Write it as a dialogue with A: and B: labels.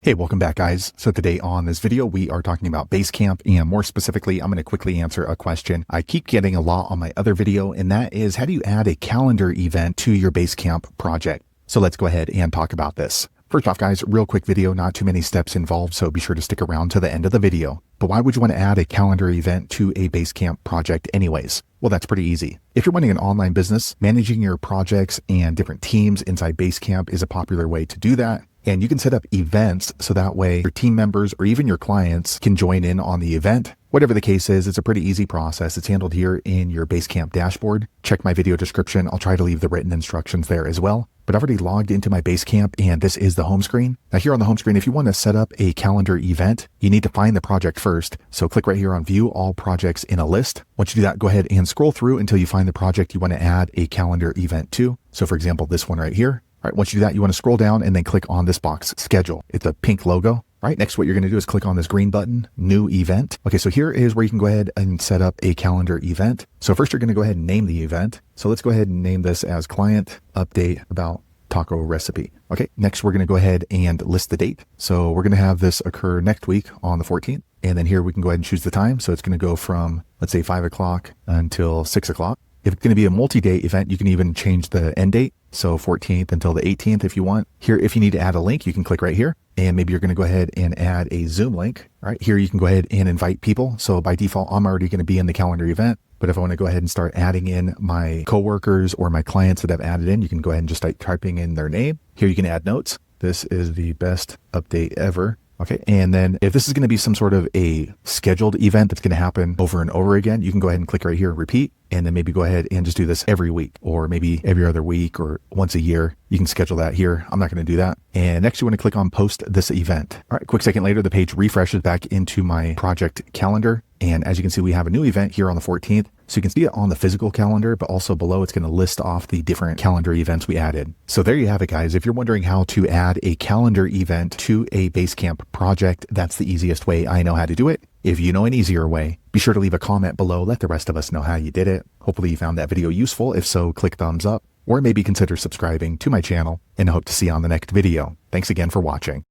A: Hey, welcome back, guys. So today on this video, we are talking about Basecamp, and more specifically, I'm going to quickly answer a question I keep getting a lot on my other video, and that is, how do you add a calendar event to your Basecamp project? So let's go ahead and talk about this. First off, guys, real quick video, not too many steps involved, so be sure to stick around to the end of the video. But why would you want to add a calendar event to a Basecamp project anyways? Well, that's pretty easy. If you're running an online business, managing your projects and different teams inside Basecamp is a popular way to do that. And you can set up events so that way your team members or even your clients can join in on the event. Whatever the case is, it's a pretty easy process. It's handled here in your Basecamp dashboard. Check my video description. I'll try to leave the written instructions there as well. But I've already logged into my Basecamp and this is the home screen. Now here on the home screen, if you want to set up a calendar event, you need to find the project first. So click right here on View All Projects in a List. Once you do that, go ahead and scroll through until you find the project you want to add a calendar event to. So for example, this one right here. All right, once you do that, you want to scroll down and then click on this box, Schedule. It's a pink logo. All right, next what you're going to do is click on this green button, New Event. Okay, so here is where you can go ahead and set up a calendar event. So first you're going to go ahead and name the event. So let's go ahead and name this as Client Update About Taco Recipe. Okay, next we're going to go ahead and list the date. So we're going to have this occur next week on the 14th. And then here we can go ahead and choose the time. So it's going to go from, let's say 5 o'clock until 6 o'clock. If it's going to be a multi-day event, you can even change the end date. So 14th until the 18th if you want. Here, if you need to add a link, you can click right here. And maybe you're going to go ahead and add a Zoom link. All right, here you can go ahead and invite people. So by default, I'm already going to be in the calendar event. But if I want to go ahead and start adding in my coworkers or my clients that I've added in, you can go ahead and just start typing in their name. Here you can add notes. This is the best update ever. Okay, and then if this is going to be some sort of a scheduled event that's going to happen over and over again, you can go ahead and click right here, repeat, and then maybe go ahead and just do this every week or maybe every other week or once a year. You can schedule that here. I'm not going to do that. And next you want to click on post this event. All right, quick second later, the page refreshes back into my project calendar. And as you can see, we have a new event here on the 14th. So you can see it on the physical calendar, but also below it's going to list off the different calendar events we added. So there you have it, guys. If you're wondering how to add a calendar event to a Basecamp project, that's the easiest way I know how to do it. If you know an easier way, be sure to leave a comment below. Let the rest of us know how you did it. Hopefully you found that video useful. If so, click thumbs up or maybe consider subscribing to my channel, and I hope to see you on the next video. Thanks again for watching.